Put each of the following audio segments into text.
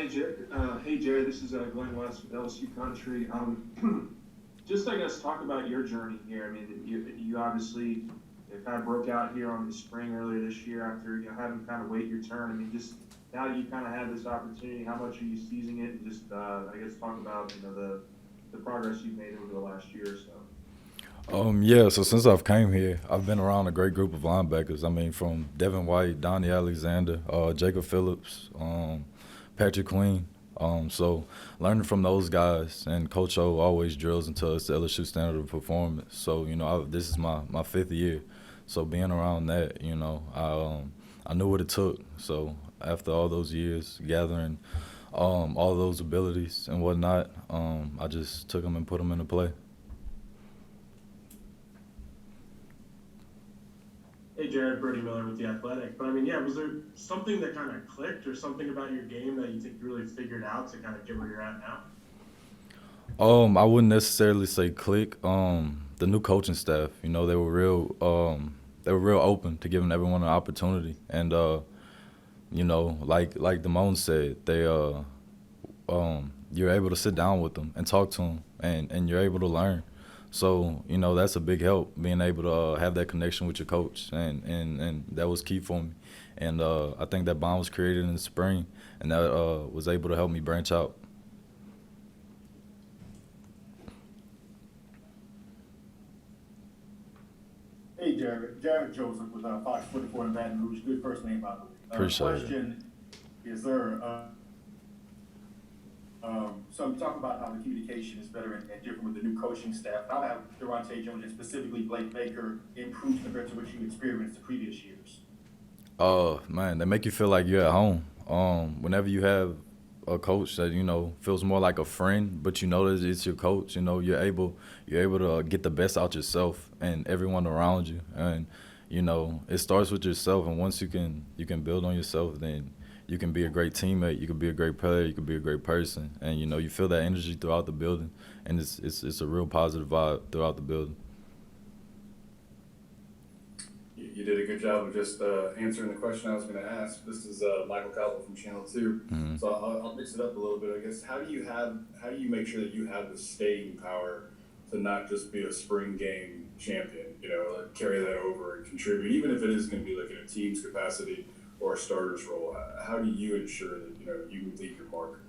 Hey Jared, this is Glenn West with LSU Country. Just I guess talk about your journey here. I mean, you obviously kind of broke out here on the spring earlier this year after having to kind of wait your turn. I mean, just now that you kind of had this opportunity, how much are you seizing it? And just I guess talk about the progress you've made over the last year or so. Yeah, so since I've came here, I've been around a great group of linebackers. I mean, from Devin White, Donnie Alexander, Jacob Phillips, Patrick Queen. So learning from those guys, and Coach O always drills into us the LSU standard of performance. So this is my fifth year, so being around that, I knew what it took. So after all those years gathering all those abilities and whatnot, I just took them and put them into play. Hey Jared, Brady Miller with the Athletic. But I mean, yeah, was there something that kind of clicked or something about your game that you think you really figured out to kind of get where you're at now? I wouldn't necessarily say click. The new coaching staff, they were real open to giving everyone an opportunity, and like Damone said, you're able to sit down with them and talk to them, and you're able to learn. So that's a big help, being able to have that connection with your coach, and that was key for me. And I think that bond was created in the spring, and that was able to help me branch out. Hey, Jared Joseph with Fox 44 in Baton Rouge. Good first name, by the way. Appreciate it. Question is there, so you talk about how the communication is better and different with the new coaching staff. How have Daronte Jones and specifically Blake Baker improved compared to what you experienced the previous years? Man, they make you feel like you're at home. Whenever you have a coach that feels more like a friend, but that it's your coach. You're able to get the best out yourself and everyone around you, and it starts with yourself. And once you can build on yourself, then you can be a great teammate. You can be a great player. You can be a great person, and you feel that energy throughout the building, and it's a real positive vibe throughout the building. You did a good job of just answering the question I was going to ask. This is Michael Cowell from Channel Two, Mm-hmm. so I'll mix it up a little bit. I guess how do you make sure that you have the staying power to not just be a spring game champion? Like carry that over and contribute, even if it is going to be like in a team's capacity or a starter's role. How do you ensure that you can leave your mark?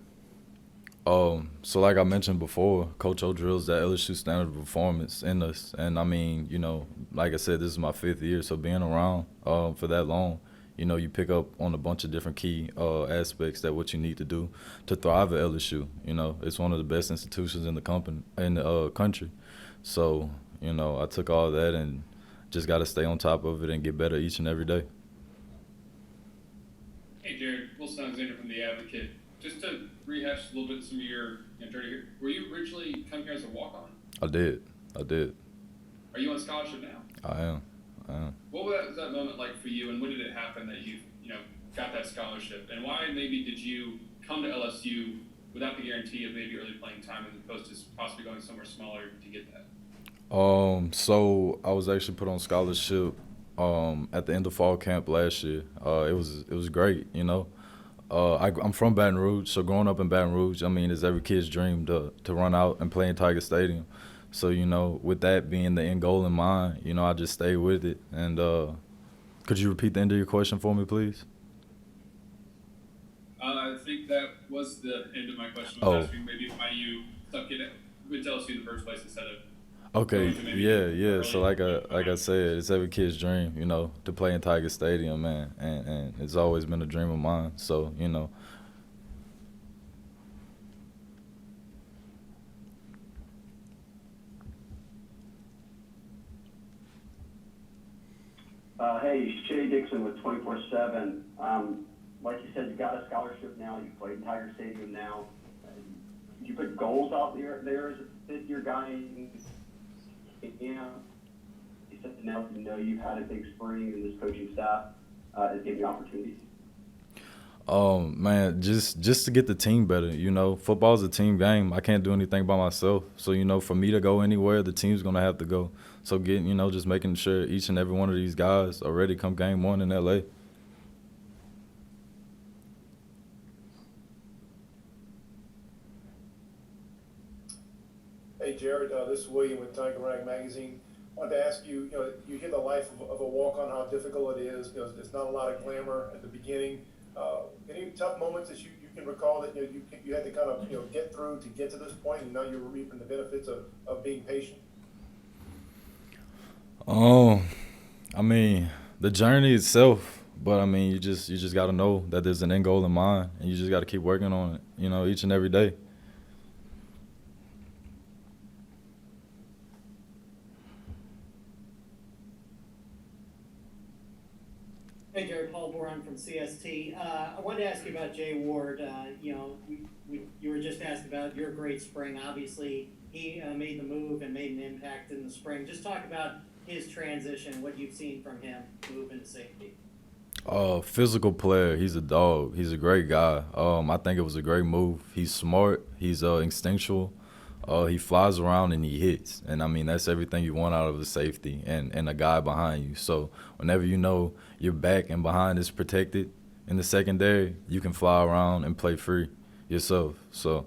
So like I mentioned before, Coach O drills that LSU standard of performance in us, and I mean, like I said, this is my fifth year, so being around for that long, you pick up on a bunch of different key aspects that what you need to do to thrive at LSU. It's one of the best institutions in the country, so I took all that and just got to stay on top of it and get better each and every day. Hey Jared, Wilson Alexander from The Advocate. Just to rehash a little bit some of your journey here, were you originally come here as a walk-on? I did. Are you on scholarship now? I am. What was that moment like for you, and when did it happen that you got that scholarship? And why maybe did you come to LSU without the guarantee of maybe early playing time as opposed to possibly going somewhere smaller to get that? So I was actually put on scholarship at the end of fall camp last year. It was great. I'm from Baton Rouge, so growing up in Baton Rouge, I mean, it's every kid's dream to run out and play in Tiger Stadium. So with that being the end goal in mind, I just stayed with it. And could you repeat the end of your question for me, please? I think that was the end of my question. I was Oh, asking maybe why you stuck it with LSU in the first place instead of okay, going to maybe yeah. So early. like I said, it's every kid's dream, to play in Tiger Stadium, man, and it's always been a dream of mine. So Hey, Shay Dixon with 24/7. Like you said, you got a scholarship now. You played in Tiger Stadium now. You put goals out there as a fifth-year guy. You said now you've had a big spring, and this coaching staff is giving you opportunities. Man, just to get the team better. Football's a team game. I can't do anything by myself. So for me to go anywhere, the team's gonna have to go. So just making sure each and every one of these guys are ready come game one in LA. This is William with Tiger Rag Magazine. I wanted to ask you, you hear the life of a walk-on, how difficult it is. There's not a lot of glamour at the beginning. Any tough moments that you can recall that you had to kind of get through to get to this point, and now you're reaping the benefits of being patient? I mean, the journey itself, but I mean, you just got to know that there's an end goal in mind, and you just got to keep working on it, each and every day. Hey, Jared, Paul Boron from CST. I wanted to ask you about Jay Ward. You were just asked about your great spring. Obviously, he made the move and made an impact in the spring. Just talk about his transition, what you've seen from him move into safety. Physical player. He's a dog. He's a great guy. I think it was a great move. He's smart. He's instinctual. He flies around and he hits. And, I mean, that's everything you want out of the safety and a guy behind you. So whenever you know your back and behind is protected in the secondary, you can fly around and play free yourself. So